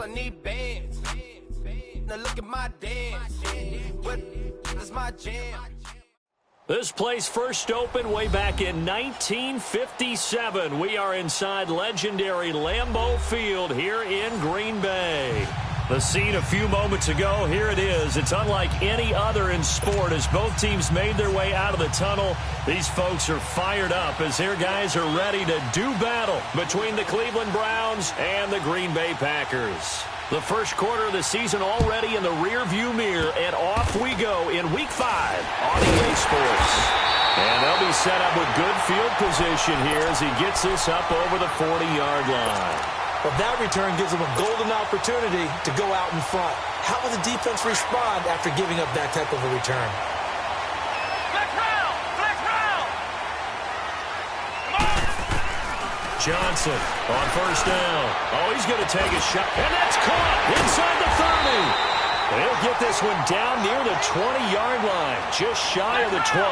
I need bands. Now look at my dance. What is my jam? This place first opened way back in 1957. We are inside legendary Lambeau Field here in Green Bay. The scene a few moments ago, here it is. It's unlike any other in sport as both teams made their way out of the tunnel. These folks are fired up as their guys are ready to do battle between the Cleveland Browns and the Green Bay Packers. The first quarter of the season already in the rearview mirror, and off we go in Week 5 on EA Sports. And they'll be set up with good field position here as he gets this up over the 40-yard line. Well, that return gives them a golden opportunity to go out in front. How will the defense respond after giving up that type of a return? Johnson on first down. Oh, he's going to take a shot. And that's caught inside the 30. They'll get this one down near the 20-yard line, just shy of the 20.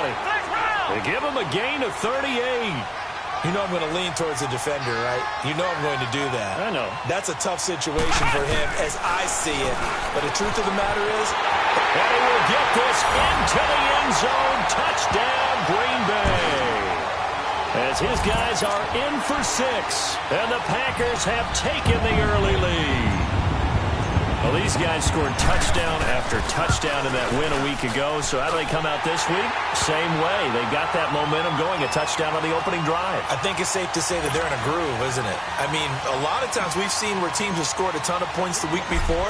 They give him a gain of 38. You know I'm going to lean towards the defender, right? You know I'm going to do that. I know. That's a tough situation for him as I see it. But the truth of the matter is, and he will get this into the end zone. Touchdown, Green Bay. As his guys are in for 6, and the Packers have taken the early lead. Well, these guys scored touchdown after touchdown in that win a week ago, so how do they come out this week? Same way. They got that momentum going, a touchdown on the opening drive. I think it's safe to say that they're in a groove, isn't it? I mean, a lot of times we've seen where teams have scored a ton of points the week before,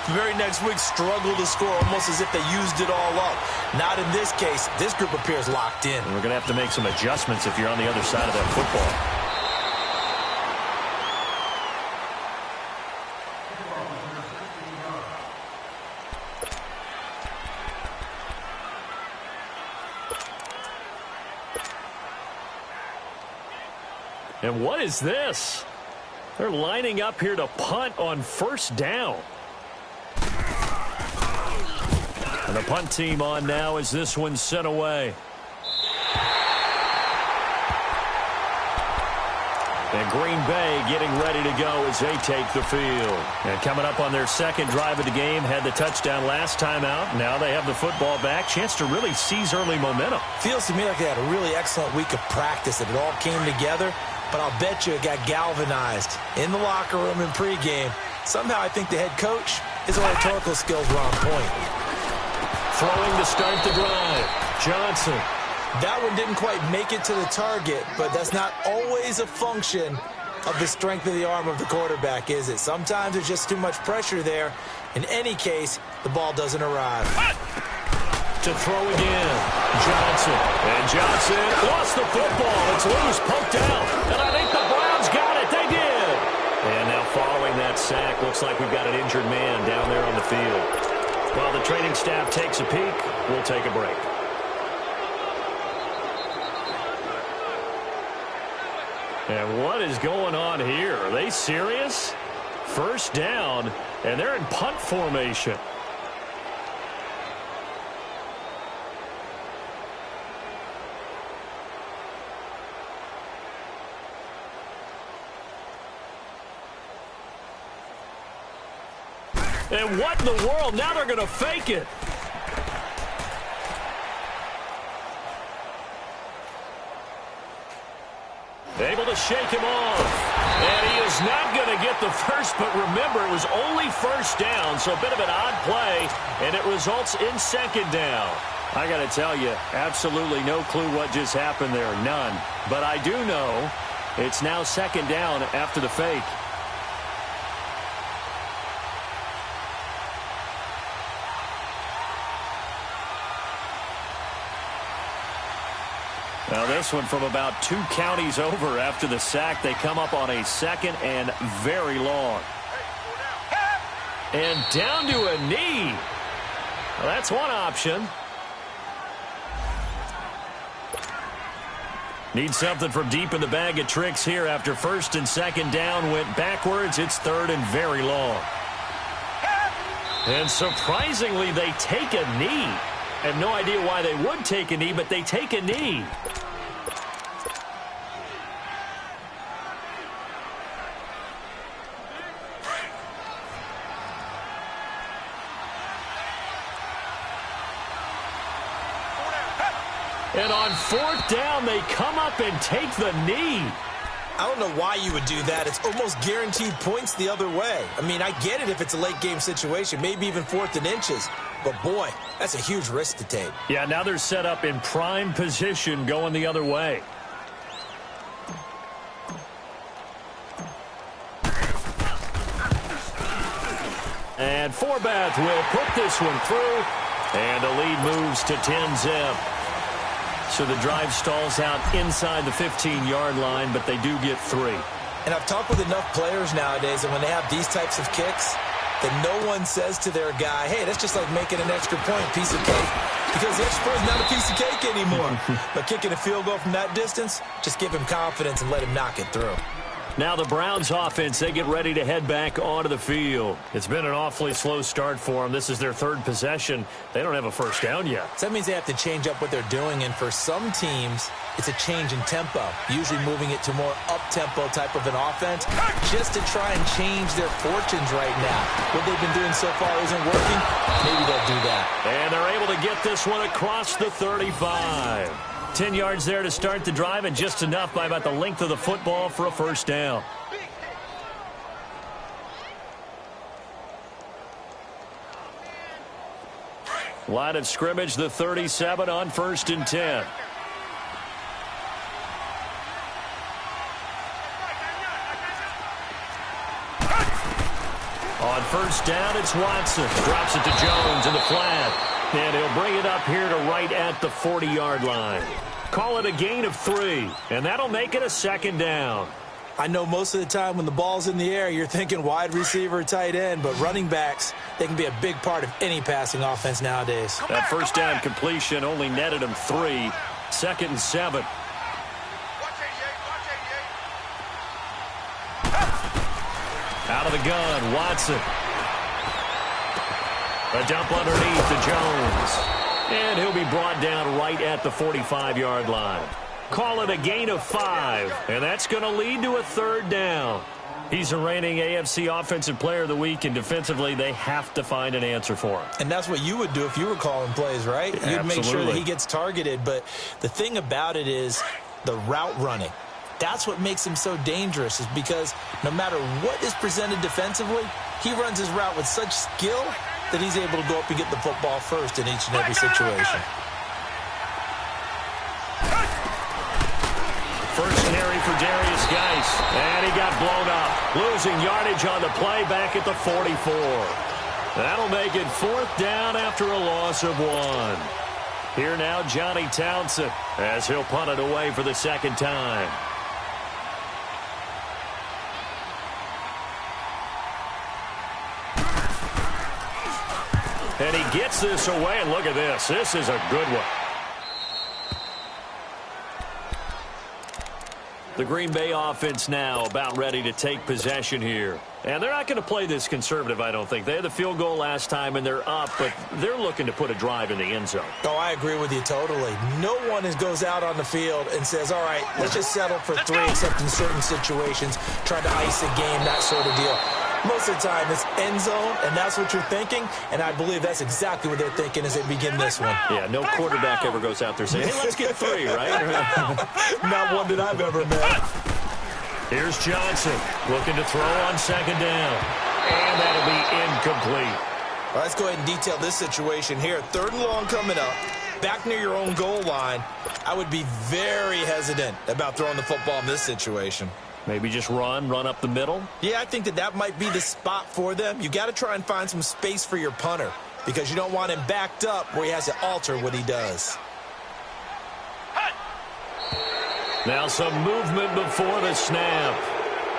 the very next week struggle to score almost as if they used it all up. Not in this case. This group appears locked in. And we're going to have to make some adjustments if you're on the other side of that football. And what is this? They're lining up here to punt on first down. And the punt team on now as this one's sent away. And Green Bay getting ready to go as they take the field. And coming up on their second drive of the game, had the touchdown last time out. Now they have the football back. Chance to really seize early momentum. Feels to me like they had a really excellent week of practice, that it all came together. But I'll bet you it got galvanized in the locker room in pregame. Somehow I think the head coach, his oratorical skills were on point. Throwing to start the drive. Johnson. That one didn't quite make it to the target, but that's not always a function of the strength of the arm of the quarterback, is it? Sometimes there's just too much pressure there. In any case, the ball doesn't arrive. To throw again. Johnson. And Johnson lost the football. It's loose, poked out. And I think the Browns got it. They did. And now following that sack, looks like we've got an injured man down there on the field. While the training staff takes a peek, we'll take a break. And what is going on here? Are they serious? First down, and they're in punt formation. And what in the world? Now they're going to fake it. Able to shake him off. And he is not going to get the first, but remember, it was only first down, so a bit of an odd play, and it results in second down. I got to tell you, absolutely no clue what just happened there, none. But I do know it's now second down after the fake. Now this one from about 2 counties over after the sack. They come up on a second and very long. And down to a knee. Well, that's one option. Need something from deep in the bag of tricks here after first and second down went backwards. It's third and very long. And surprisingly, they take a knee. I have no idea why they would take a knee, but they take a knee. And on fourth down, they come up and take the knee. I don't know why you would do that. It's almost guaranteed points the other way. I mean, I get it if it's a late-game situation, maybe even 4th and inches. But, boy, that's a huge risk to take. Yeah, now they're set up in prime position going the other way. And Forbath will put this one through. And the lead moves to 10-zip. So the drive stalls out inside the 15-yard line, but they do get 3. And I've talked with enough players nowadays that when they have these types of kicks, that no one says to their guy, hey, that's just like making an extra point, piece of cake. Because the extra point is not a piece of cake anymore. But kicking a field goal from that distance, just give him confidence and let him knock it through. Now the Browns offense, they get ready to head back onto the field. It's been an awfully slow start for them. This is their 3rd possession. They don't have a first down yet. So that means they have to change up what they're doing, and for some teams, it's a change in tempo, usually moving it to more up-tempo type of an offense, just to try and change their fortunes right now. What they've been doing so far isn't working. Maybe they'll do that. And they're able to get this one across the 35. 10 yards there to start the drive, and just enough by about the length of the football for a first down. Line of scrimmage, the 37 on 1st and 10. On first down, it's Watson. Drops it to Jones in the flat. And he'll bring it up here to right at the 40-yard line. Call it a gain of 3, and that'll make it a 2nd down. I know most of the time when the ball's in the air, you're thinking wide receiver, tight end, but running backs, they can be a big part of any passing offense nowadays. That first down completion only netted him 3. 2nd and 7. Out of the gun, Watson. A dump underneath to Jones. And he'll be brought down right at the 45-yard line. Call it a gain of 5. And that's going to lead to a 3rd down. He's a reigning AFC Offensive Player of the Week, and defensively they have to find an answer for him. And that's what you would do if you were calling plays, right? Absolutely. You'd make sure that he gets targeted. But the thing about it is the route running. That's what makes him so dangerous, is because no matter what is presented defensively, he runs his route with such skill that he's able to go up and get the football first in each and every situation. First carry for Darius Geis, and he got blown up. Losing yardage on the play back at the 44. That'll make it 4th down after a loss of 1. Here now, Johnny Townsend, as he'll punt it away for the 2nd time. And he gets this away, and look at this. This is a good one. The Green Bay offense now about ready to take possession here. And they're not going to play this conservative, I don't think. They had the field goal last time, and they're up, but they're looking to put a drive in the end zone. Oh, I agree with you totally. No one goes out on the field and says, all right, let's just settle for 3, except in certain situations, trying to ice a game, that sort of deal. Most of the time, it's end zone, and that's what you're thinking, and I believe that's exactly what they're thinking as they begin this one. Yeah, no quarterback ever goes out there saying, hey, let's get 3, right? Not one that I've ever met. Here's Johnson looking to throw on 2nd down, and that'll be incomplete. All right, let's go ahead and detail this situation here. 3rd and long coming up, back near your own goal line. I would be very hesitant about throwing the football in this situation. Maybe just run up the middle? Yeah, I think that might be the spot for them. You got to try and find some space for your punter, because you don't want him backed up where he has to alter what he does. Now some movement before the snap.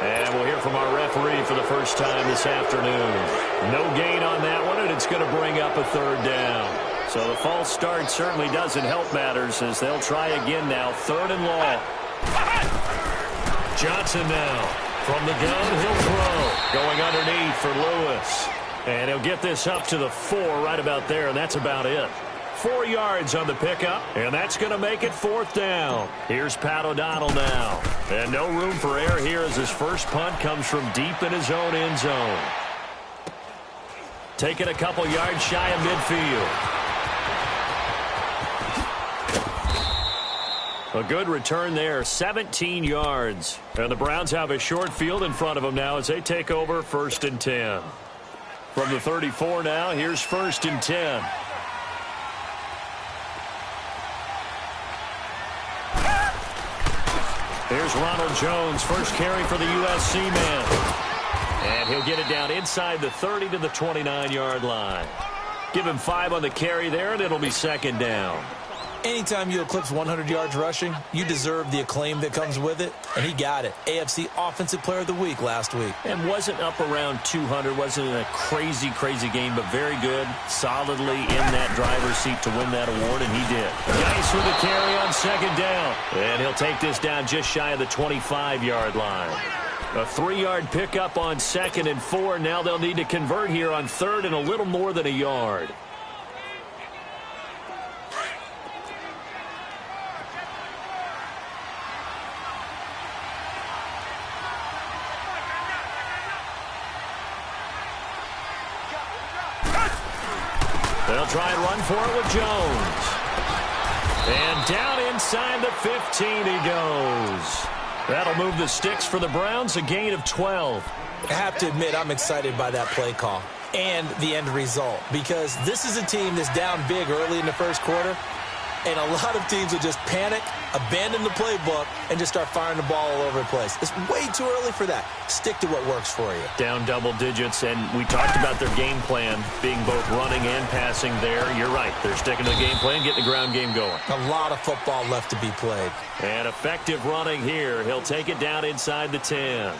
And we'll hear from our referee for the first time this afternoon. No gain on that one, and it's going to bring up a 3rd down. So the false start certainly doesn't help matters, as they'll try again now. 3rd and long. Johnson now from the gun, he'll throw. Going underneath for Lewis. And he'll get this up to the 4 right about there, and that's about it. 4 yards on the pickup, and that's going to make it 4th down. Here's Pat O'Donnell now. And no room for error here as his first punt comes from deep in his own end zone. Taking a couple yards shy of midfield. A good return there, 17 yards. And the Browns have a short field in front of them now as they take over 1st and 10. From the 34 now, here's 1st and 10. Here's Ronald Jones, first carry for the USC man. And he'll get it down inside the 30 to the 29-yard line. Give him 5 on the carry there, and it'll be 2nd down. Anytime you eclipse 100 yards rushing, you deserve the acclaim that comes with it, and he got it. AFC Offensive Player of the Week last week. And wasn't up around 200, wasn't a crazy, crazy game, but very good, solidly in that driver's seat to win that award, and he did. Nice with the carry on 2nd down. And he'll take this down just shy of the 25-yard line. A 3-yard pickup on 2nd and 4. Now they'll need to convert here on 3rd and a little more than a yard. They'll try and run for it with Jones. And down inside the 15 he goes. That'll move the sticks for the Browns, a gain of 12. I have to admit, I'm excited by that play call and the end result, because this is a team that's down big early in the first quarter, and a lot of teams will just panic, abandon the playbook, and just start firing the ball all over the place. It's way too early for that. Stick to what works for you. Down double digits, and we talked about their game plan being both running and passing there. You're right. They're sticking to the game plan, getting the ground game going. A lot of football left to be played. And effective running here. He'll take it down inside the 10.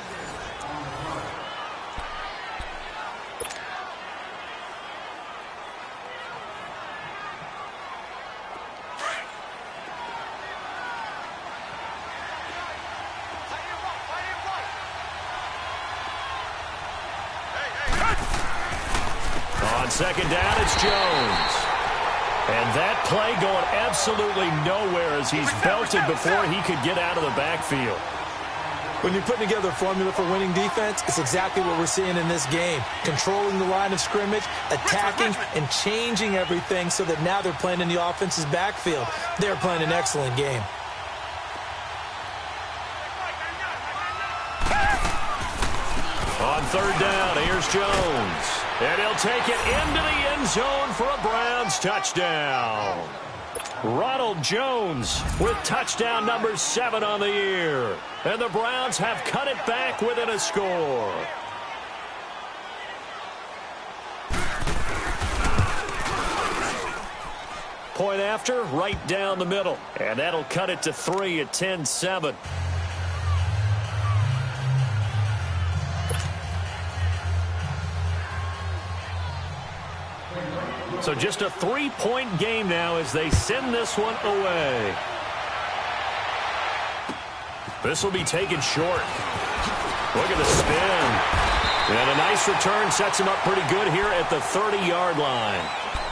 On 2nd down, it's Jones. And that play going absolutely nowhere as he's belted before he could get out of the backfield. When you're putting together a formula for winning defense, it's exactly what we're seeing in this game. Controlling the line of scrimmage, attacking, and changing everything so that now they're playing in the offense's backfield. They're playing an excellent game. On 3rd down, here's Jones. And he'll take it into the end zone for a Browns touchdown. Ronald Jones with touchdown number 7 on the year. And the Browns have cut it back within a score. Point after, right down the middle. And that'll cut it to 3 at 10-7. So just a 3-point game now as they send this one away. This will be taken short. Look at the spin. And a nice return sets him up pretty good here at the 30-yard line.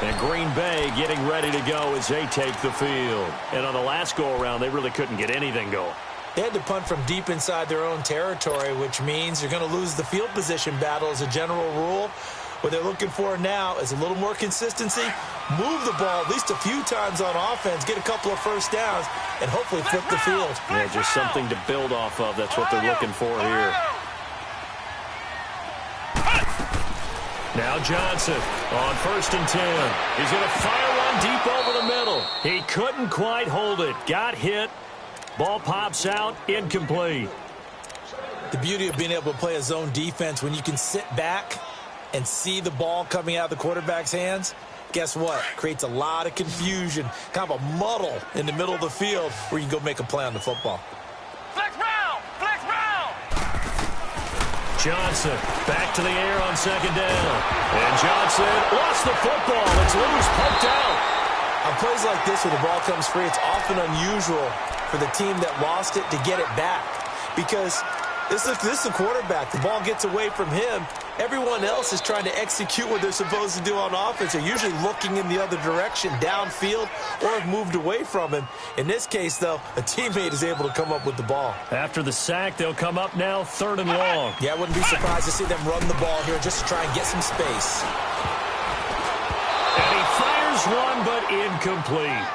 And Green Bay getting ready to go as they take the field. And on the last go-around, they really couldn't get anything going. They had to punt from deep inside their own territory, which means you're going to lose the field position battle as a general rule. What they're looking for now is a little more consistency, move the ball at least a few times on offense, get a couple of first downs, and hopefully flip the field. Yeah, just something to build off of. That's what they're looking for here. Now Johnson on 1st and 10. He's going to fire one deep over the middle. He couldn't quite hold it. Got hit. Ball pops out. Incomplete. The beauty of being able to play a zone defense when you can sit back and see the ball coming out of the quarterback's hands, guess what? Creates a lot of confusion, kind of a muddle in the middle of the field where you can go make a play on the football. Flex round! Flex round! Johnson back to the air on 2nd down. And Johnson lost the football. It's loose, poked out. On plays like this where the ball comes free, it's often unusual for the team that lost it to get it back, because this is the quarterback. The ball gets away from him. Everyone else is trying to execute what they're supposed to do on offense. They're usually looking in the other direction, downfield, or have moved away from him. In this case, though, a teammate is able to come up with the ball. After the sack, they'll come up now 3rd and long. Yeah, I wouldn't be surprised to see them run the ball here just to try and get some space. And he fires one, but incomplete.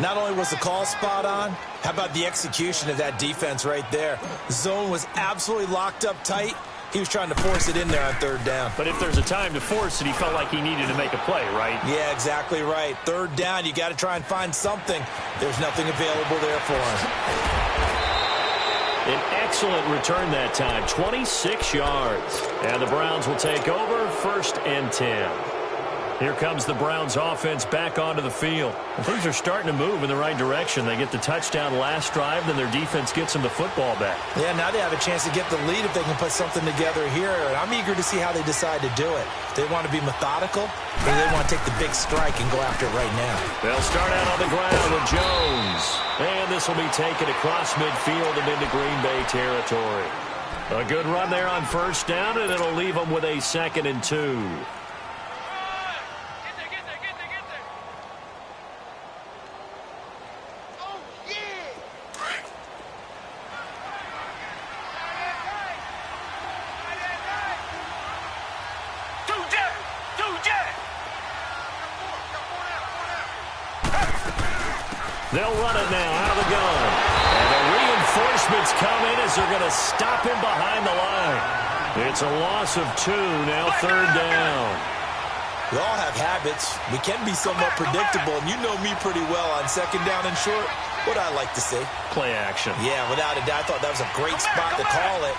Not only was the call spot on, how about the execution of that defense right there? The zone was absolutely locked up tight. He was trying to force it in there on third down. But if there's a time to force it, he felt like he needed to make a play, right? Yeah, exactly right. Third down, you got to try and find something. There's nothing available there for him. An excellent return that time, 26 yards. And the Browns will take over, 1st and 10. Here comes the Browns offense back onto the field. And things are starting to move in the right direction. They get the touchdown last drive, then their defense gets them the football back. Yeah, now they have a chance to get the lead if they can put something together here. And I'm eager to see how they decide to do it. They want to be methodical, or they want to take the big strike and go after it right now. They'll start out on the ground with Jones. And this will be taken across midfield and into Green Bay territory. A good run there on 1st down, and it'll leave them with a 2nd and 2. They'll run it now out of the gun. And the reinforcements come in as they're going to stop him behind the line. It's a loss of 2, now 3rd down. We all have habits. We can be somewhat predictable, and you know me pretty well on 2nd down and short. What I like to say? Play action. Yeah, without a doubt. I thought that was a great spot to call it.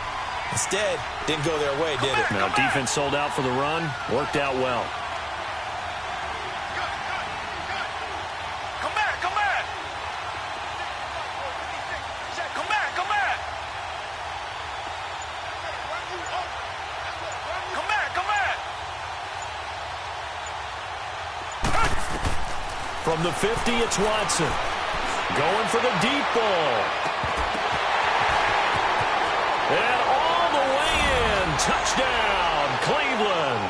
Instead, didn't go their way, did it? Now, defense sold out for the run. Worked out well. From the 50, it's Watson. Going for the deep ball. And all the way in. Touchdown, Cleveland.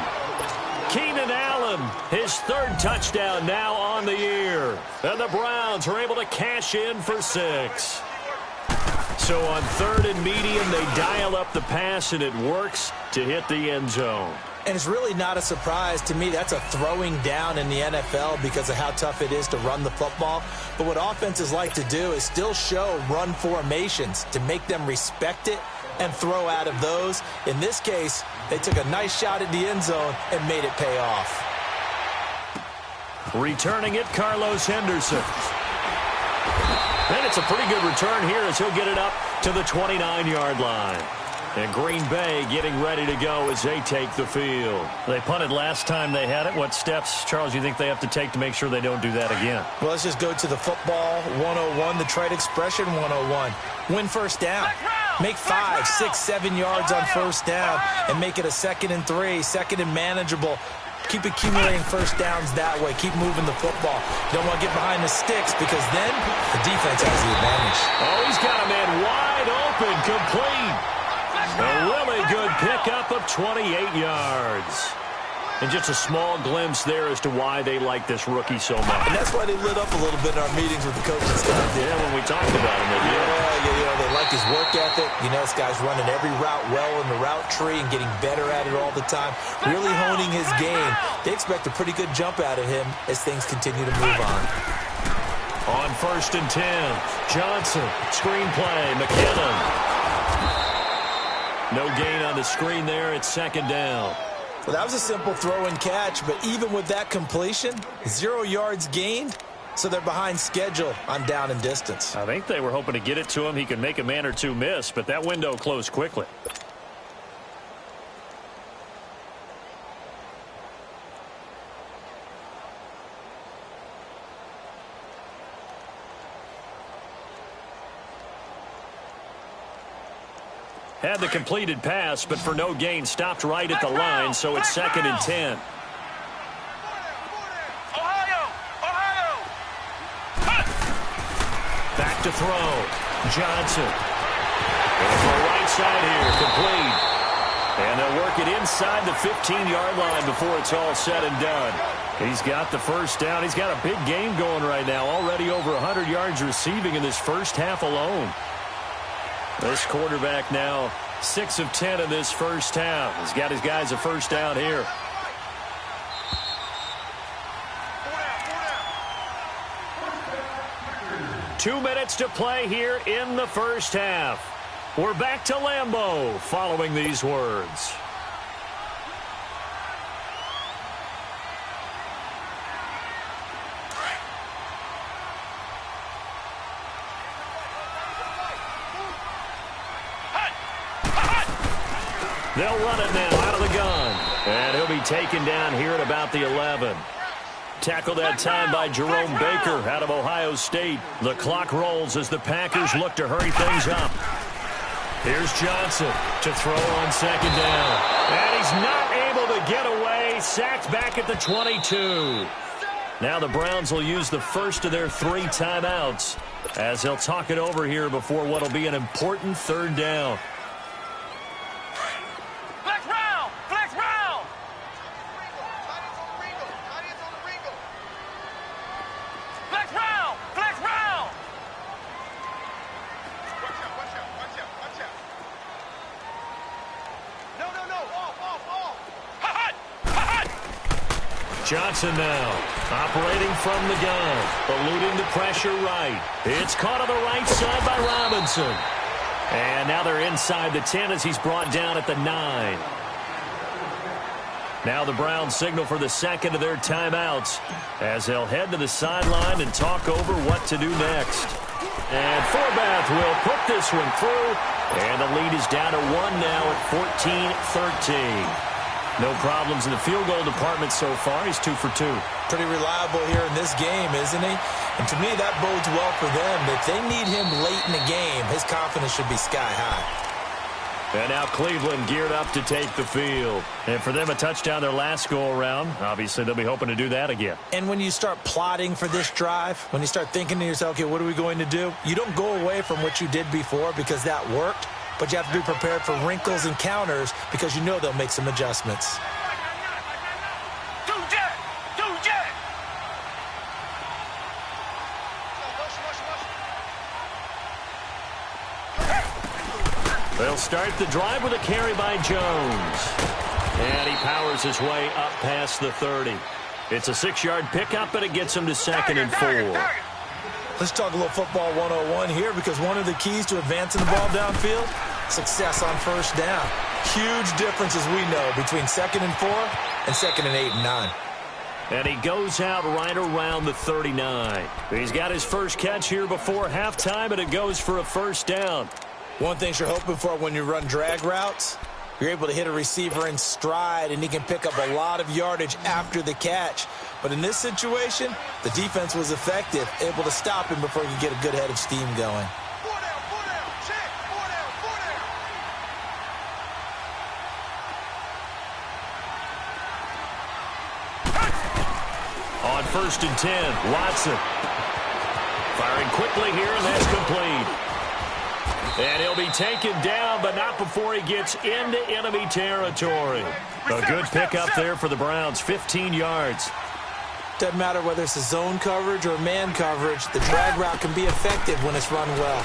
Keenan Allen, his 3rd touchdown now on the year. And the Browns are able to cash in for 6. So on 3rd and medium, they dial up the pass, and it works to hit the end zone. And it's really not a surprise to me. That's a throwing down in the NFL because of how tough it is to run the football. But what offenses like to do is still show run formations to make them respect it and throw out of those. In this case, they took a nice shot at the end zone and made it pay off. Returning it, Carlos Henderson. And it's a pretty good return here as he'll get it up to the 29-yard line. And Green Bay getting ready to go as they take the field. They punted last time they had it. What steps, Charles, you think they have to take to make sure they don't do that again? Well, let's just go to the football 101, the trade expression 101. Win 1st down. Make 5, 6, 7 yards on 1st down and make it a 2nd and 3, 2nd and manageable. Keep accumulating 1st downs that way. Keep moving the football. You don't want to get behind the sticks because then the defense has the advantage. Oh, he's got a man wide open, complete. A really good pickup of 28 yards. And just a small glimpse there as to why they like this rookie so much. And that's why they lit up a little bit in our meetings with the coaching staff. Yeah, when we talked about him. Yeah, they like his work ethic. You know, this guy's running every route well in the route tree and getting better at it all the time. Really honing his game. They expect a pretty good jump out of him as things continue to move on. On 1st and 10, Johnson, screenplay, McKinnon. No gain on the screen there. It's 2nd down. Well, that was a simple throw and catch, but even with that completion, 0 yards gained, so they're behind schedule on down and distance. I think they were hoping to get it to him. He could make a man or two miss, but that window closed quickly. Had the completed pass, but for no gain, stopped right at the line, so it's 2nd and 10. Back to throw. Johnson. Going for the right side here, complete. And they'll work it inside the 15-yard line before it's all said and done. He's got the 1st down. He's got a big game going right now, already over 100 yards receiving in this first half alone. This quarterback now 6 of 10 in this first half. He's got his guys a 1st down here. 2 minutes to play here in the first half. We're back to Lambeau following these words. They'll run it now out of the gun. And he'll be taken down here at about the 11. Tackled that time by Jerome Baker out of Ohio State. The clock rolls as the Packers look to hurry things up. Here's Johnson to throw on second down. And he's not able to get away. Sacked back at the 22. Now the Browns will use the first of their 3 timeouts as they'll talk it over here before what will be an important third down. Johnson now, operating from the gun, eluding the pressure right. It's caught on the right side by Robinson. And now they're inside the 10 as he's brought down at the 9. Now the Browns signal for the second of their timeouts as they'll head to the sideline and talk over what to do next. And Forbath will put this one through, and the lead is down to 1 now at 14-13. No problems in the field goal department so far. He's 2 for 2. Pretty reliable here in this game, isn't he? And to me, that bodes well for them. If they need him late in the game, his confidence should be sky high. And now Cleveland geared up to take the field. And for them, a touchdown their last go-around. Obviously, they'll be hoping to do that again. And when you start plotting for this drive, when you start thinking to yourself, okay, what are we going to do? You don't go away from what you did before because that worked. But you have to be prepared for wrinkles and counters because you know they'll make some adjustments. They'll start the drive with a carry by Jones. And he powers his way up past the 30. It's a 6-yard pickup, and it gets him to 2nd and 4. Let's talk a little football 101 here because one of the keys to advancing the ball downfield, success on first down. Huge difference, as we know, between 2nd and 4 and 2nd and 8 and 9. And he goes out right around the 39. He's got his first catch here before halftime, and it goes for a first down. One thing you're hoping for when you run drag routes, you're able to hit a receiver in stride, and he can pick up a lot of yardage after the catch. But in this situation, the defense was effective, able to stop him before he could get a good head of steam going. On 1st and 10, Watson. Firing quickly here, and that's complete. And he'll be taken down, but not before he gets into enemy territory. A good pickup there for the Browns, 15 yards. Doesn't matter whether it's a zone coverage or man coverage, the drag route can be effective when it's run well.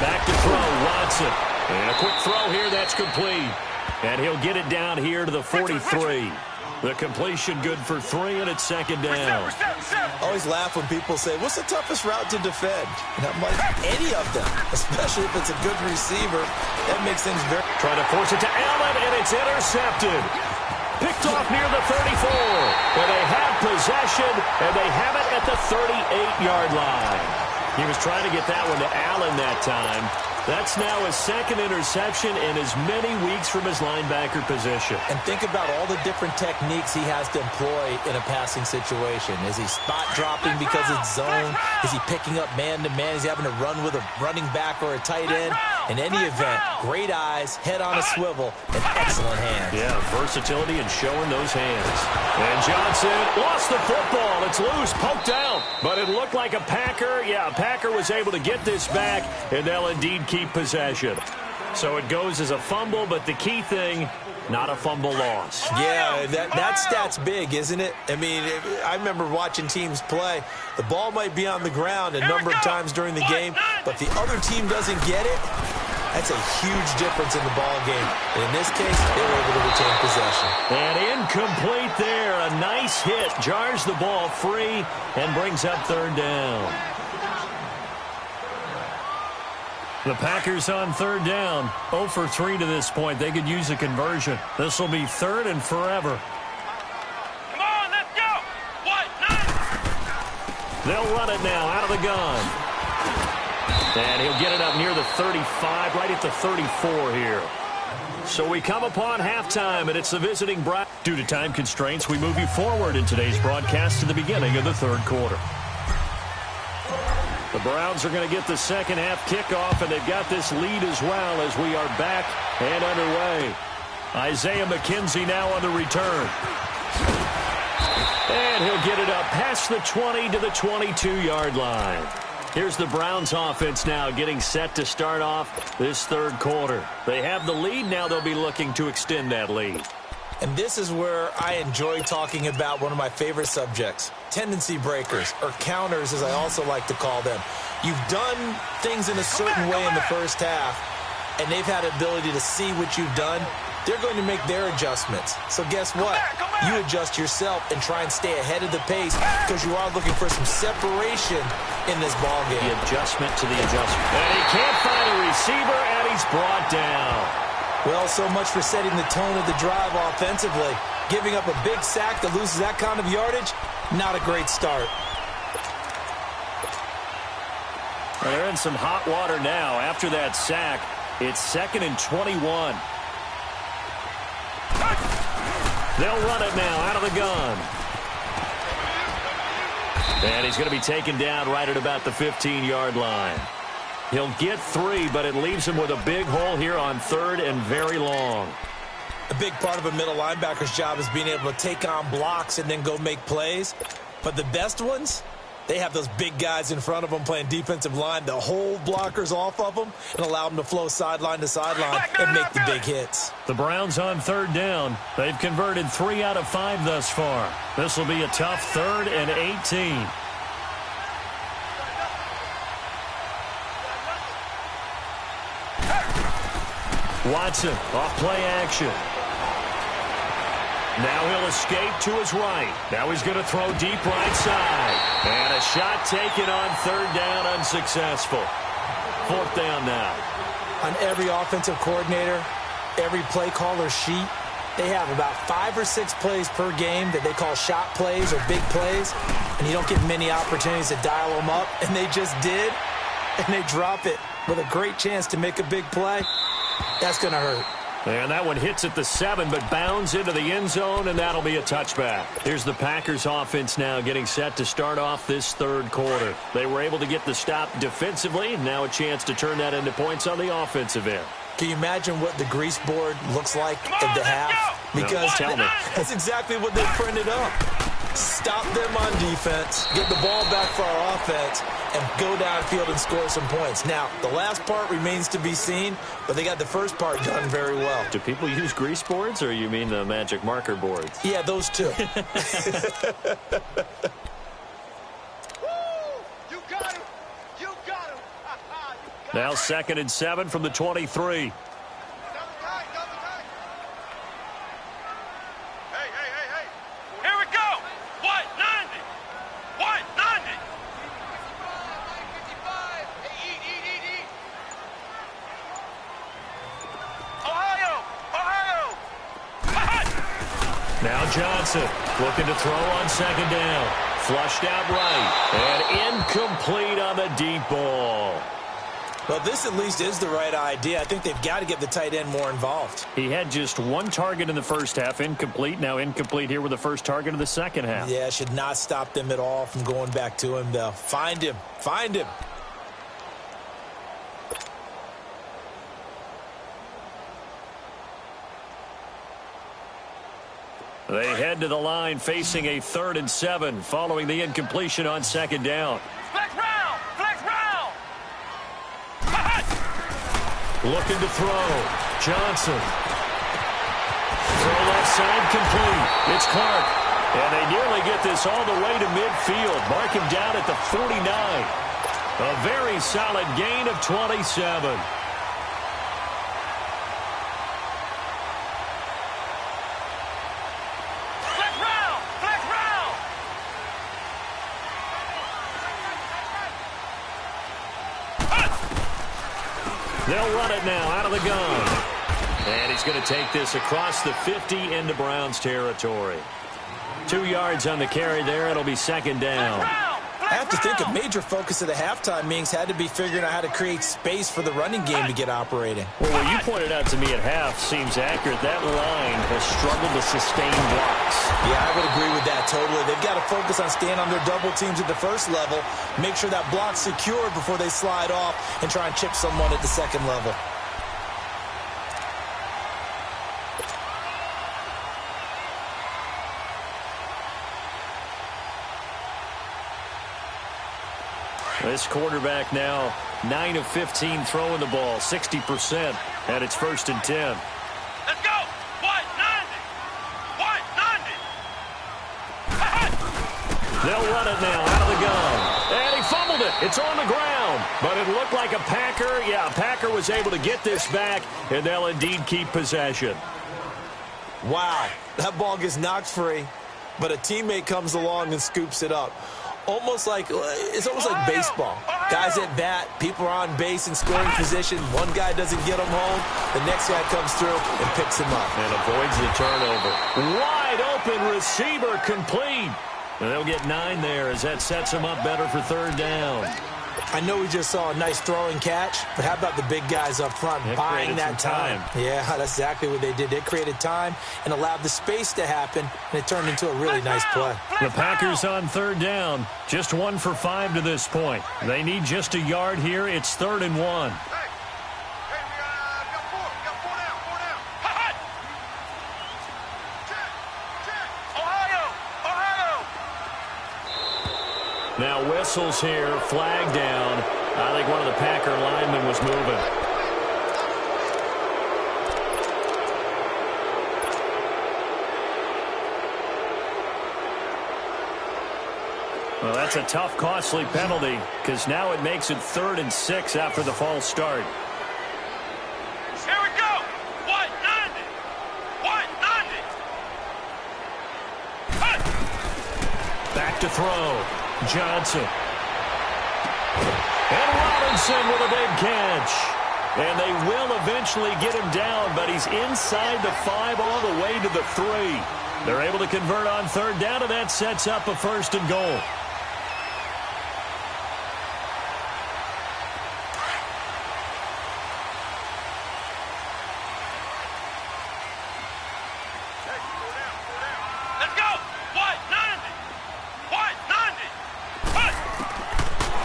Back to throw, Watson. And a quick throw here, that's complete. And he'll get it down here to the 43. The completion good for 3, and it's 2nd down. I always laugh when people say, what's the toughest route to defend? And I'm like, any of them, especially if it's a good receiver. That makes things very... Trying to force it to Allen, and it's intercepted. Picked off near the 34. And they have possession, and they have it at the 38-yard line. He was trying to get that one to Allen that time. That's now his 2nd interception in as many weeks from his linebacker position. And think about all the different techniques he has to employ in a passing situation. Is he spot dropping because it's zone? Is he picking up man-to-man? Is he having to run with a running back or a tight end? In any event, great eyes, head on a swivel, and excellent hands. Yeah, versatility and showing those hands. And Johnson lost the football. It's loose, poked out. But it looked like a Packer. Yeah, a Packer was able to get this back, and they'll indeed keep possession. So it goes as a fumble, but the key thing, not a fumble loss. Yeah, that stat's big, isn't it? I mean, I remember watching teams play. The ball might be on the ground a number of times during the game, but the other team doesn't get it. That's a huge difference in the ball game. And in this case, they were able to retain possession. And incomplete there. A nice hit. Jars the ball free and brings up 3rd down. The Packers on third down. 0 for 3 to this point. They could use a conversion. This will be third and forever. Come on, let's go. What? They'll run it now out of the gun. And he'll get it up near the 35, right at the 34 here. So we come upon halftime, and it's the visiting Browns. Due to time constraints, we move you forward in today's broadcast to the beginning of the third quarter. The Browns are going to get the second half kickoff, and they've got this lead as well as we are back and underway. Isaiah McKenzie now on the return. And he'll get it up past the 20 to the 22-yard line. Here's the Browns offense now getting set to start off this third quarter. They have the lead. Now they'll be looking to extend that lead. And this is where I enjoy talking about one of my favorite subjects, tendency breakers, or counters as I also like to call them. You've done things in a certain way in the first half, and they've had the ability to see what you've done. They're going to make their adjustments. So guess what? You adjust yourself and try and stay ahead of the pace because you are looking for some separation in this ballgame. The adjustment to the adjustment. And he can't find a receiver, and he's brought down. Well, so much for setting the tone of the drive offensively. Giving up a big sack that loses that kind of yardage, not a great start. Well, they're in some hot water now. After that sack, it's 2nd and 21. They'll run it now out of the gun. And he's going to be taken down right at about the 15-yard line. He'll get 3, but it leaves him with a big hole here on third and very long. A big part of a middle linebacker's job is being able to take on blocks and then go make plays. But the best ones, they have those big guys in front of them playing defensive line to hold blockers off of them and allow them to flow sideline to sideline and make the big hits. The Browns on third down. They've converted 3 out of 5 thus far. This will be a tough 3rd and 18. Watson off play action. Now he'll escape to his right. Now he's going to throw deep right side. And a shot taken on third down, unsuccessful. 4th down now. On every offensive coordinator, every play caller sheet, they have about 5 or 6 plays per game that they call shot plays or big plays. And you don't get many opportunities to dial them up. And they just did. And they drop it with a great chance to make a big play. That's going to hurt. And that one hits at the 7, but bounds into the end zone, and that'll be a touchback. Here's the Packers offense now getting set to start off this third quarter. They were able to get the stop defensively, and now a chance to turn that into points on the offensive end. Can you imagine what the grease board looks like at the half? Because no, tell me. That's exactly what they printed up. Stop them on defense, get the ball back for our offense, and go downfield and score some points. Now, the last part remains to be seen, but they got the first part done very well. Do people use grease boards, or you mean the magic marker boards? Yeah, those two. You got him. You got him. Now 2nd and 7 from the 23. Now Johnson looking to throw on 2nd down. Flushed out right. And incomplete on the deep ball. Well, this at least is the right idea. I think they've got to get the tight end more involved. He had just 1 target in the first half. Incomplete. Now incomplete here with the first target of the second half. Yeah, should not stop them at all from going back to him, though. Find him. Find him. They head to the line facing a 3rd and 7 following the incompletion on 2nd down. Flex round! Flex round! Looking to throw. Johnson. Throw left side complete. It's Clark. And they nearly get this all the way to midfield. Mark him down at the 49. A very solid gain of 27. They'll run it now out of the gun. And he's going to take this across the 50 into Browns territory. 2 yards on the carry there. It'll be second down. I have to think a major focus of the halftime meetings had to be figuring out how to create space for the running game to get operating. Well, what you pointed out to me at half seems accurate. That line has struggled to sustain blocks. Yeah, I would agree with that totally. They've got to focus on staying on their double teams at the first level, make sure that block's secured before they slide off and try and chip someone at the second level. This quarterback now 9 of 15 throwing the ball, 60%, and it's 1st and 10. Let's go. White 90. White 90. They'll run it now out of the gun. And he fumbled it. It's on the ground. But it looked like a Packer. Yeah, Packer was able to get this back, and they'll indeed keep possession. Wow, that ball gets knocked free, but a teammate comes along and scoops it up. It's almost like baseball. Guys at bat, people are on base in scoring position. One guy doesn't get him home. The next guy comes through and picks him up. And avoids the turnover. Wide open receiver complete. And they'll get 9 there as that sets him up better for 3rd down. I know we just saw a nice throwing catch, but how about the big guys up front buying that time? Yeah, that's exactly what they did. They created time and allowed the space to happen, and it turned into a really nice play. The Packers on 3rd down. Just 1 for 5 to this point. They need just a yard here. It's 3rd and 1. Now whistles here, flag down. I think one of the Packer linemen was moving. Well, that's a tough, costly penalty because now it makes it 3rd and 6 after the false start. Here we go. White 90. White 90. Cut. Back to throw. Johnson. And Robinson with a big catch. And they will eventually get him down, but he's inside the 5 all the way to the 3. They're able to convert on 3rd down, and that sets up a 1st and goal.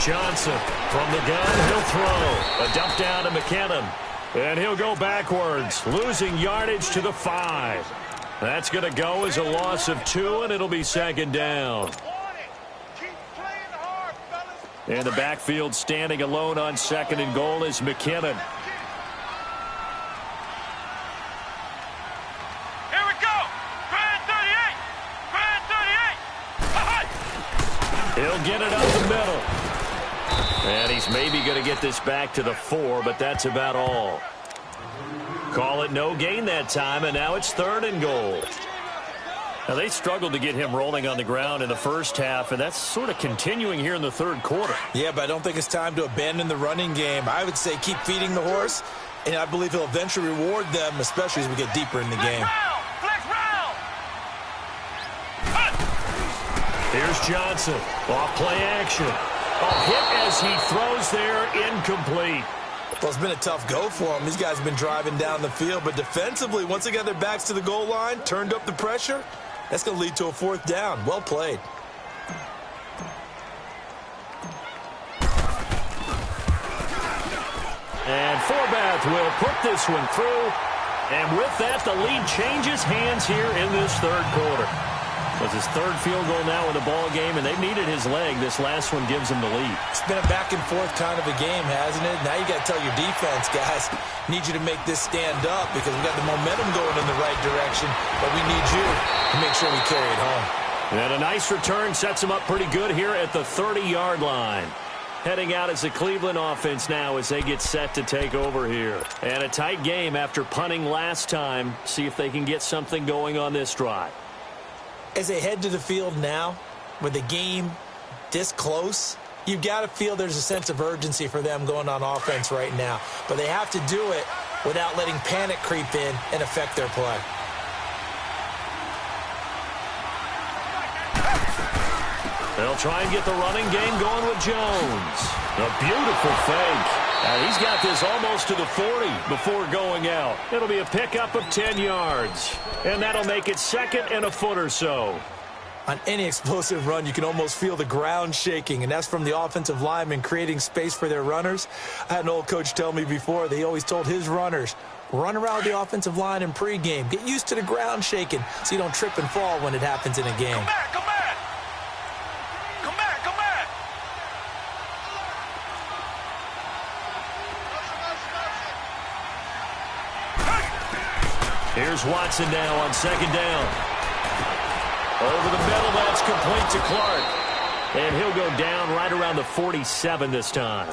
Johnson from the gun, he'll throw. A dump down to McKinnon. And he'll go backwards, losing yardage to the 5. That's going to go as a loss of 2, and it'll be 2nd down. And the backfield standing alone on 2nd and goal is McKinnon. Here we go. Grand 38. Grand 38. He'll get it up the middle. And he's maybe going to get this back to the 4, but that's about all. Call it no gain that time, and now it's 3rd and goal. Now, they struggled to get him rolling on the ground in the first half, and that's sort of continuing here in the 3rd quarter. Yeah, but I don't think it's time to abandon the running game. I would say keep feeding the horse, and I believe he'll eventually reward them, especially as we get deeper in the game. Flex round. Here's Johnson. Off play action. A hit as he throws there, incomplete. Well, it's been a tough go for them. These guys have been driving down the field, but defensively, once they got their backs to the goal line, turned up the pressure, that's going to lead to a 4th down. Well played. And Forbath will put this one through. And with that, the lead changes hands here in this 3rd quarter. It's his 3rd field goal now in the ball game, and they've needed his leg. This last one gives him the lead. It's been a back-and-forth kind of a game, hasn't it? Now you got to tell your defense, guys, need you to make this stand up because we got the momentum going in the right direction, but we need you to make sure we carry it home. And a nice return sets him up pretty good here at the 30-yard line. Heading out as the Cleveland offense now as they get set to take over here. And a tight game after punting last time. See if they can get something going on this drive. As they head to the field now, with the game this close, You've got to feel there's a sense of urgency for them going on offense right now. But they have to do it without letting panic creep in and affect their play. They'll try and get the running game going with Jones. A beautiful fake. He's got this almost to the 40 before going out. It'll be a pickup of 10 yards. And that'll make it second and a foot or so. On any explosive run, you can almost feel the ground shaking, and that's from the offensive linemen creating space for their runners. I had an old coach tell me before, they always told his runners, run around the offensive line in pregame. Get used to the ground shaking so you don't trip and fall when it happens in a game. Come back, come back! Come back, come back! Here's Watson now on second down. Over the middle, that's complete to Clark. And he'll go down right around the 47 this time.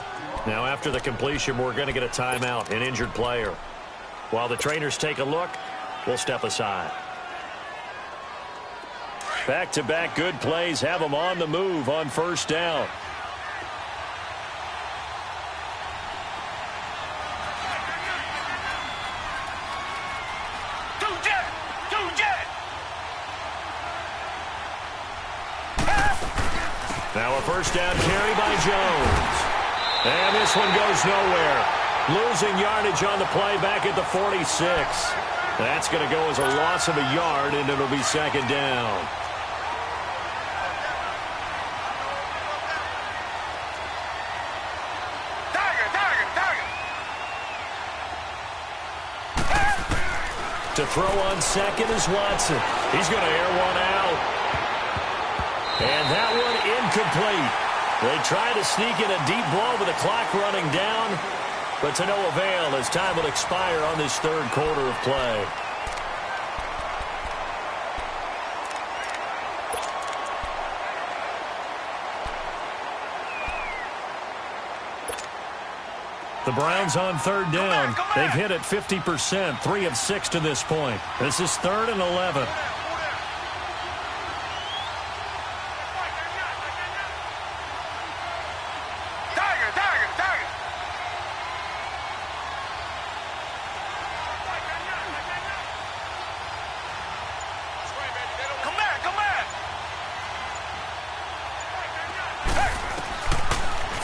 Now, after the completion, we're going to get a timeout, an injured player. While the trainers take a look, we'll step aside. Back-to-back good plays have them on the move on first down. Now a first down carry by Jones. And this one goes nowhere. Losing yardage on the play back at the 46. That's going to go as a loss of a yard, and it'll be second down. To throw on second is Watson. He's going to air one out. And that one incomplete. They try to sneak in a deep ball with the clock running down, but to no avail as time will expire on this third quarter of play. The Browns on third down. They've hit it 50%, 3 of 6 to this point. This is 3rd and 11.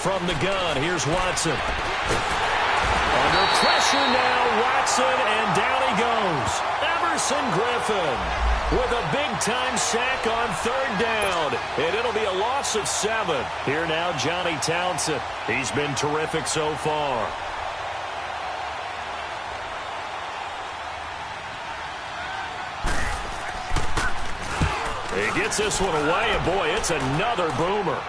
From the gun, here's Watson. Under pressure now, Watson, and down he goes. Everson Griffin with a big-time sack on third down. And it'll be a loss of 7. Here now, Johnny Townsend. He's been terrific so far. He gets this one away, and boy, it's another boomer.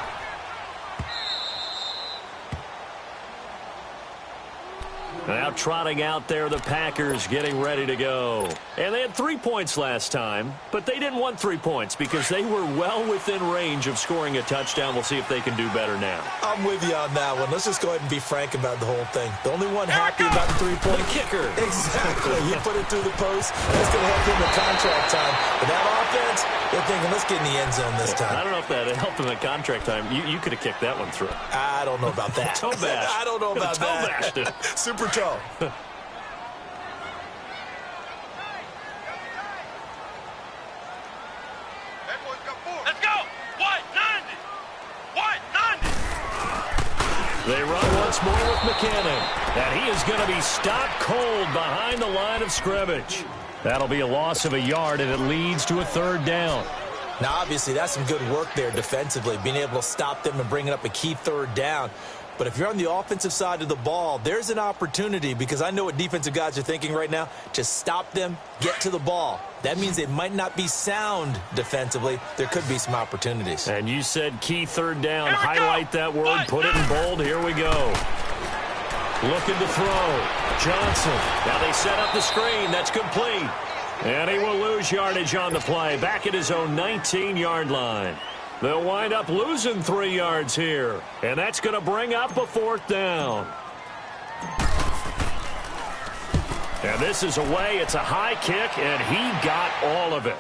Now trotting out there, the Packers getting ready to go. And they had 3 points last time, but they didn't want 3 points because they were well within range of scoring a touchdown. We'll see if they can do better now. I'm with you on that one. Let's just go ahead and be frank about the whole thing. The only one happy about the 3-point kicker. Exactly. You put it through the post. That's going to help him in contract time. But that offense, they're thinking, let's get in the end zone this time. I don't know if that helped him at contract time. You could have kicked that one through. I don't know about that. Toe bash. I don't know about that. Toe bashed it. Super toe. Let's go! White 90! White 90! They run once more with McKinnon. And he is going to be stopped cold behind the line of scrimmage. That'll be a loss of a yard, and it leads to a third down. Now, obviously, that's some good work there defensively, being able to stop them and bringing up a key third down. But if you're on the offensive side of the ball, there's an opportunity, because I know what defensive guys are thinking right now, to stop them, get to the ball. That means they might not be sound defensively. There could be some opportunities. And you said key third down. Highlight that word. Put it in bold. Here we go. Looking to throw. Johnson. Now they set up the screen. That's complete. And he will lose yardage on the play. Back at his own 19-yard line. They'll wind up losing 3 yards here. And that's going to bring up a fourth down. And this is away. It's a high kick, and he got all of it.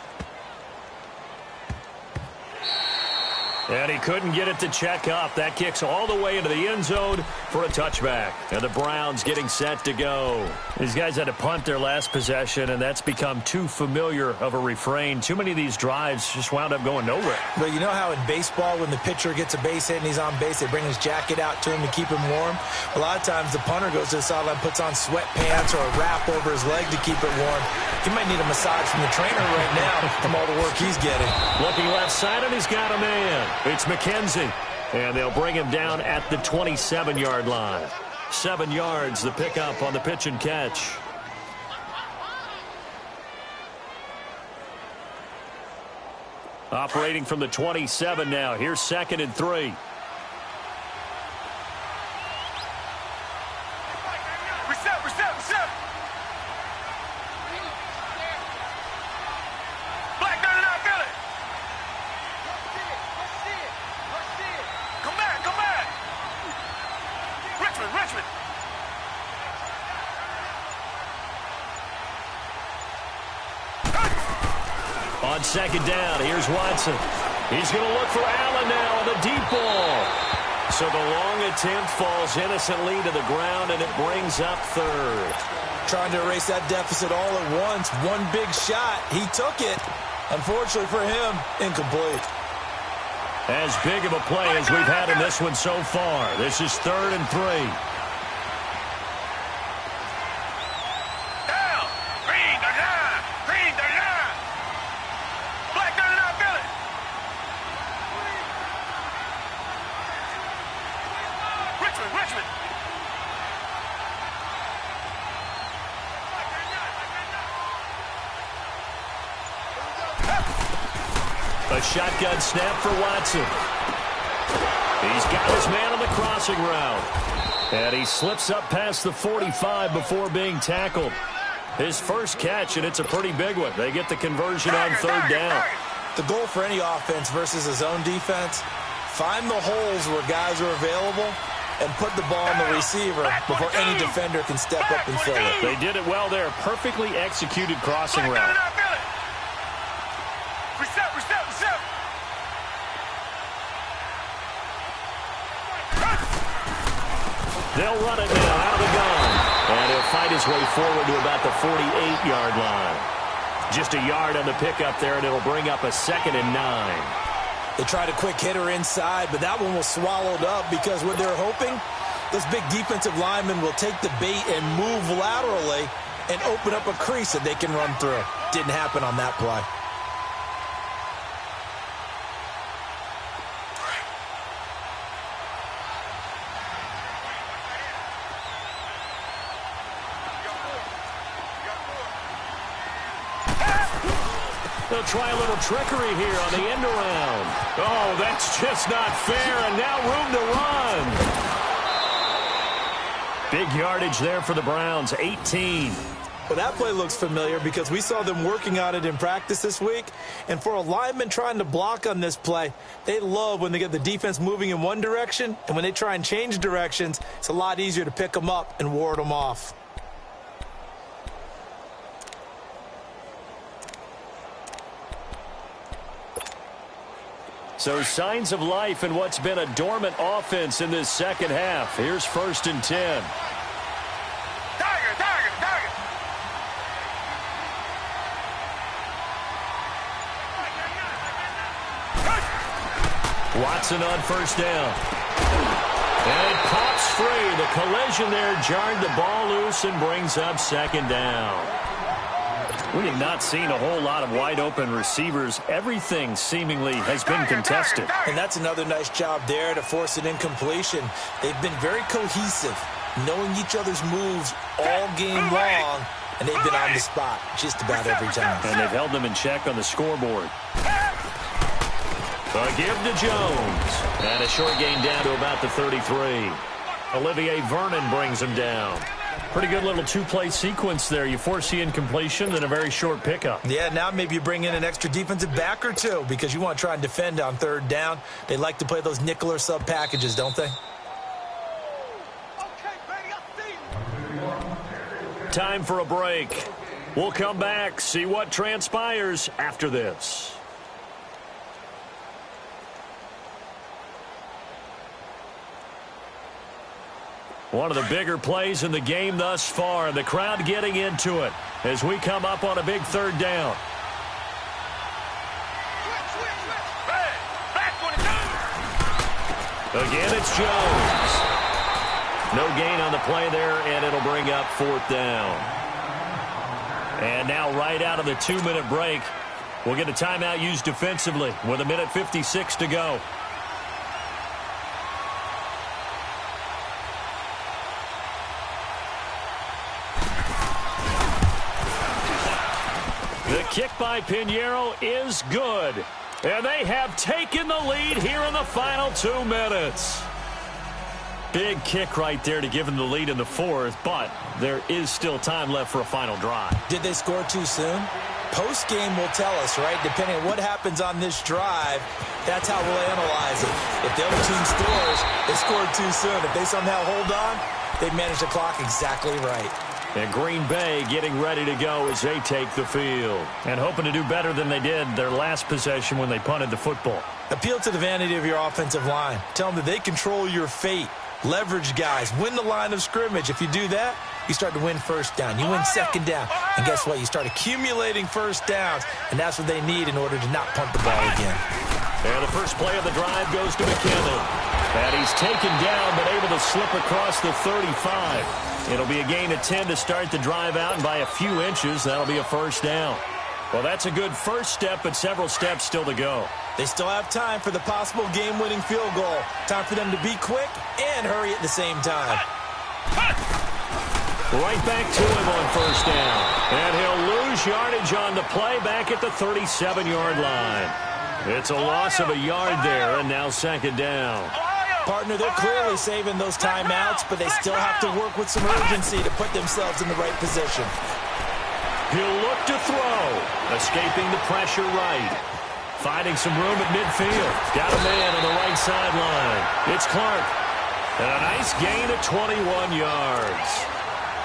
And he couldn't get it to check up. That kicks all the way into the end zone for a touchback. And the Browns getting set to go. These guys had to punt their last possession, and that's become too familiar of a refrain. Too many of these drives just wound up going nowhere. But you know how in baseball, when the pitcher gets a base hit and he's on base, they bring his jacket out to him to keep him warm? A lot of times the punter goes to the sideline, puts on sweatpants or a wrap over his leg to keep it warm. He might need a massage from the trainer right now from all the work he's getting. Looking left side, and he's got a man. It's McKenzie. And they'll bring him down at the 27-yard line. 7 yards, the pickup on the pitch and catch. Operating from the 27 now. Here's 2nd and 3. Reset. Black 99 Billy. Come back. Richmond. On 2nd down, here's Watson. He's going to look for Allen now on the deep ball. So the long attempt falls innocently to the ground, and it brings up 3rd. Trying to erase that deficit all at once. One big shot. He took it. Unfortunately for him, incomplete. As big of a play as we've had in this one so far. This is 3rd and 3. Down. Green the line. Black 99 Billy. Richmond. A shotgun snap for Watson. He's got his man on the crossing route. And he slips up past the 45 before being tackled. His first catch, and it's a pretty big one. They get the conversion on 3rd down. The goal for any offense versus a zone defense, find the holes where guys are available and put the ball on the receiver before any defender can step up and fill it. They did it well there. Perfectly executed crossing route. Reset. They'll run it now out of the gun. And he'll fight his way forward to about the 48-yard line. Just a yard on the pickup there, and it'll bring up a 2nd and 9. They tried a quick hitter inside, but that one was swallowed up because what they're hoping, those big defensive linemen will take the bait and move laterally and open up a crease that they can run through. Didn't happen on that play. They'll try a little trickery here on the end around. Oh, that's just not fair, and now room to run. Big yardage there for the Browns, 18. Well, that play looks familiar because we saw them working on it in practice this week. And for a lineman trying to block on this play, they love when they get the defense moving in one direction. And when they try and change directions, it's a lot easier to pick them up and ward them off. So signs of life in what's been a dormant offense in this second half. Here's 1st and 10. Target. Watson on 1st down. And it pops free. The collision there jarred the ball loose and brings up 2nd down. We have not seen a whole lot of wide-open receivers. Everything seemingly has been contested. And that's another nice job there to force an incompletion. They've been very cohesive, knowing each other's moves all game long, and they've been on the spot just about every time. And they've held them in check on the scoreboard. A give to Jones. And a short gain down to about the 33. Olivier Vernon brings him down. Pretty good little two-play sequence there. You force the incompletion, then a very short pickup. Yeah, now maybe you bring in an extra defensive back or two because you want to try and defend on 3rd down. They like to play those nickel or sub packages, don't they? Time for a break. We'll come back, see what transpires after this. One of the bigger plays in the game thus far, and the crowd getting into it as we come up on a big third down. Again, it's Jones. No gain on the play there, and it'll bring up fourth down. And now right out of the 2-minute break, we'll get a timeout used defensively with 1:56 to go. The kick by Pinheiro is good. And they have taken the lead here in the final 2 minutes. Big kick right there to give them the lead in the fourth, but there is still time left for a final drive. Did they score too soon? Post-game will tell us, right? Depending on what happens on this drive, that's how we'll analyze it. If the other team scores, they scored too soon. If they somehow hold on, they manage the clock exactly right. And Green Bay getting ready to go as they take the field. And hoping to do better than they did their last possession when they punted the football. Appeal to the vanity of your offensive line. Tell them that they control your fate. Leverage guys. Win the line of scrimmage. If you do that, you start to win first down. You win second down. And guess what? You start accumulating first downs. And that's what they need in order to not punt the ball again. And the first play of the drive goes to McKinnon. And he's taken down but able to slip across the 35. It'll be a gain of 10 to start the drive out, and by a few inches, that'll be a first down. Well, that's a good first step, but several steps still to go. They still have time for the possible game-winning field goal. Time for them to be quick and hurry at the same time. Right back to him on first down. And he'll lose yardage on the play back at the 37-yard line. It's a loss of a yard there, and now second down. Partner, they're clearly saving those timeouts, but they still have to work with some urgency to put themselves in the right position. He'll look to throw. Escaping the pressure right. Finding some room at midfield. Got a man on the right sideline. It's Clark. And a nice gain of 21 yards.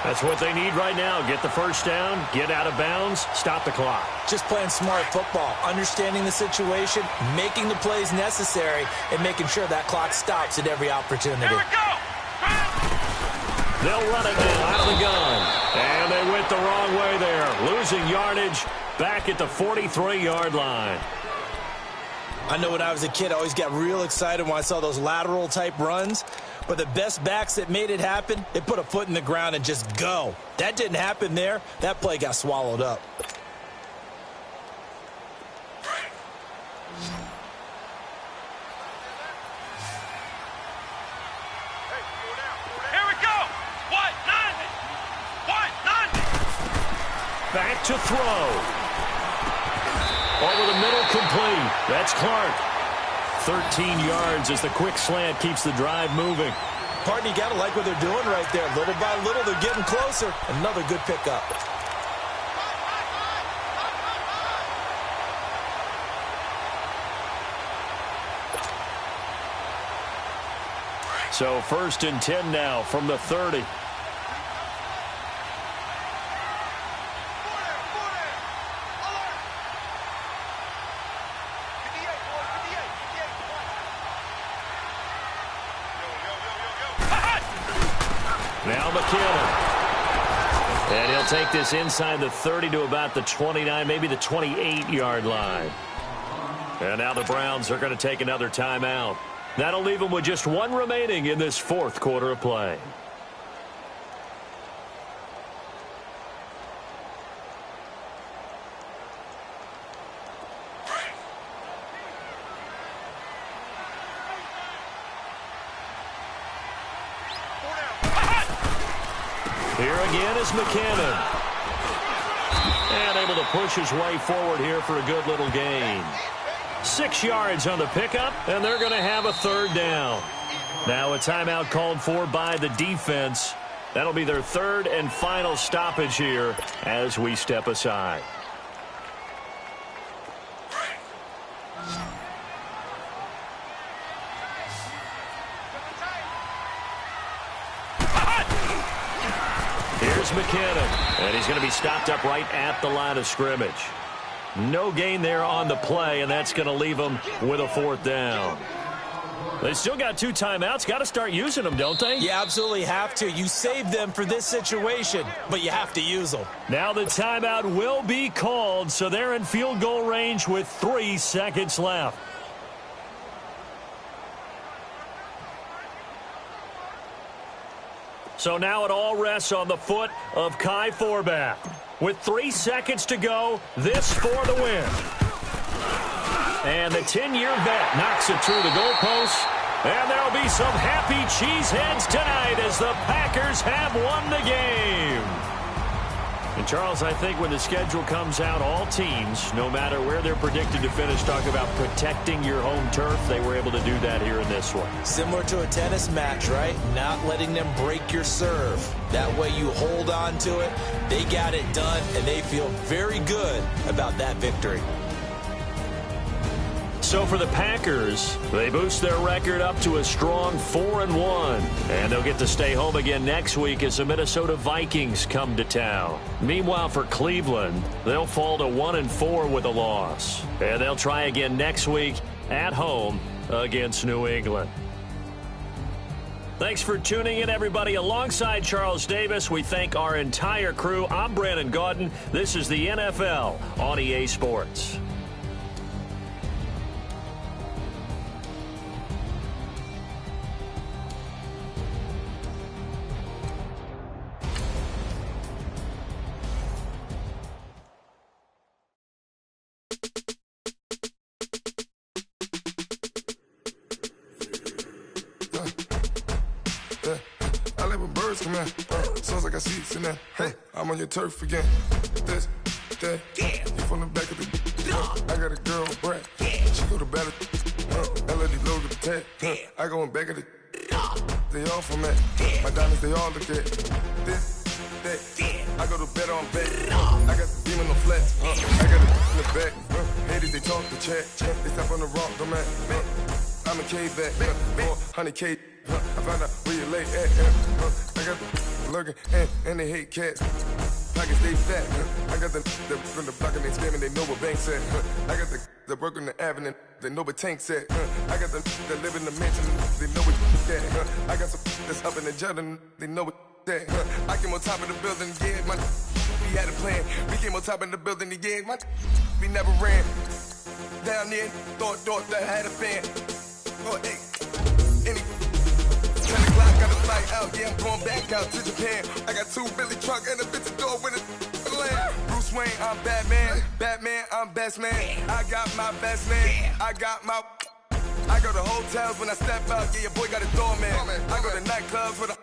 That's what they need right now. Get the first down, get out of bounds, stop the clock. Just playing smart football, understanding the situation, making the plays necessary, and making sure that clock stops at every opportunity. Here we go! They'll run it now out of the gun. And they went the wrong way there. Losing yardage back at the 43-yard line. I know when I was a kid, I always got real excited when I saw those lateral-type runs. But the best backs that made it happen, they put a foot in the ground and just go. That didn't happen there. That play got swallowed up. Here we go! What? 90! What? 90! Back to throw. Over the middle, complete. That's Clark. 13 yards as the quick slant keeps the drive moving. Partner, you got to like what they're doing right there. Little by little, they're getting closer. Another good pickup. So 1st and 10 now from the 30. Now McKinnon. And he'll take this inside the 30 to about the 29, maybe the 28-yard line. And now the Browns are going to take another timeout. That'll leave them with just one remaining in this fourth quarter of play. Here again is McKinnon. And able to push his way forward here for a good little gain. 6 yards on the pickup, and they're going to have a third down. Now a timeout called for by the defense. That'll be their third and final stoppage here as we step aside. Here's McKinnon, and he's going to be stopped up right at the line of scrimmage. No gain there on the play, and that's going to leave him with a fourth down. They still got 2 timeouts. Got to start using them, don't they? You absolutely have to. You save them for this situation, but you have to use them. Now the timeout will be called, so they're in field goal range with 3 seconds left. So now it all rests on the foot of Kai Forbath. With 3 seconds to go, this for the win. And the 10-year vet knocks it through the goalposts. And there'll be some happy cheeseheads tonight as the Packers have won the game. And, Charles, I think when the schedule comes out, all teams, no matter where they're predicted to finish, talk about protecting your home turf. They were able to do that here in this one. Similar to a tennis match, right? Not letting them break your serve. That way you hold on to it. They got it done, and they feel very good about that victory. So for the Packers, they boost their record up to a strong 4-1. And they'll get to stay home again next week as the Minnesota Vikings come to town. Meanwhile, for Cleveland, they'll fall to 1-4 with a loss. And they'll try again next week at home against New England. Thanks for tuning in, everybody. Alongside Charles Davis, we thank our entire crew. I'm Brandon Gaudin. This is the NFL on EA Sports. Come in, sounds like I see it in there. Hey, I'm on your turf again. This, that, you from the back of the. I got a girl, Brad. She go to battle. LED logo the tag. I go in back of the. They all from that. My diamonds, they all look at. This, that. I go to bed on bed. I got the demon on flats. I got it in the back. Haters, they talk the chat. They stop on the rock, don't man. I'm a cave back. 400K. I found out where you lay at. I got the lurking and they hate cats. Pockets they fat. I got the from the block and they scamming, they know what banks at. I got the work on the avenue, they know what tanks at. I got the live in the mansion, they know what that. I got some that's up in the Jordan, they know what that. I came on top of the building, yeah, my we had a plan. We came on top of the building, yeah, my we never ran. Down there, thought that had a fan. Oh, hey, any 10 o'clock, got a flight out, yeah, I'm going back out to Japan. I got 2 Billy truck and a bitch door with a land. Bruce Wayne, I'm Batman. Batman, I'm best man. I got my best man. I go to hotels when I step out, yeah, your boy got a doorman. I go to nightclubs with a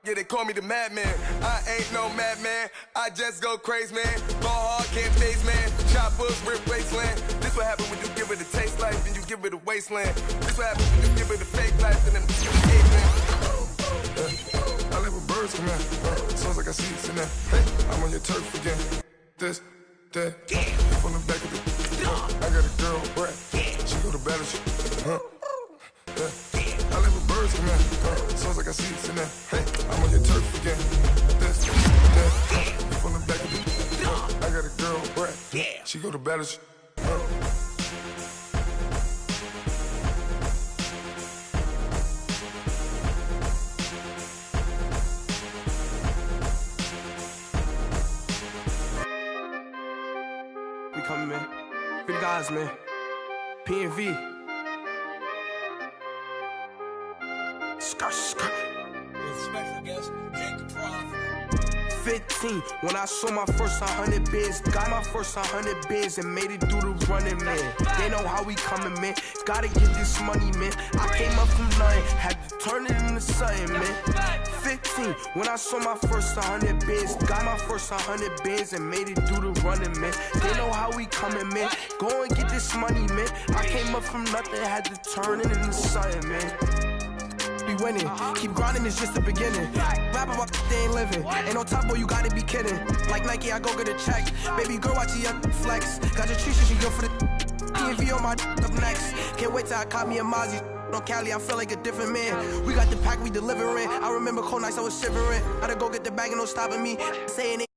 yeah, they call me the madman. I ain't no madman. I just go crazy, man. Ball hard, can't face, man. Choppers, rip wasteland. This what happen when you give it a taste life and you give it a wasteland. This what happen when you give it a fake life and then I live with birds come in. Sounds like I see it in there. Hey, I'm on your turf again. This, that, from the back of the. I got a girl, Brad. She go to battle. I live with birds come in. Sounds like I see it in there. Hey, I'm on your turf again. This, that, from the back of the. I got a girl, Brad. She go to battle. We coming, man. Big guys, man. P&V. Skirt. Special guest, Jacob Croft. 15, when I saw my first 100 bids, got my first 100 bids and made it through the running, man. They know how we coming, man. Gotta get this money, man. I came up from nothing, had to turn it into something, man. 15, when I saw my first 100 bids, got my first 100 bids and made it through the running, man. They know how we coming, man. Go and get this money, man. I came up from nothing, had to turn it into something, man. Be winning, keep grinding, it's just the beginning. Rap about they ain't living. Ain't no top boy, you gotta be kidding. Like Nike, I go get a check. Baby girl, watch your flex. Got your trees, she go for the P&V on my up next. Can't wait till I caught me a Mozzie. On Cali, I feel like a different man. We got the pack, we delivering. I remember cold nights, I was shivering. Gotta go get the bag and no stopping me. Saying it.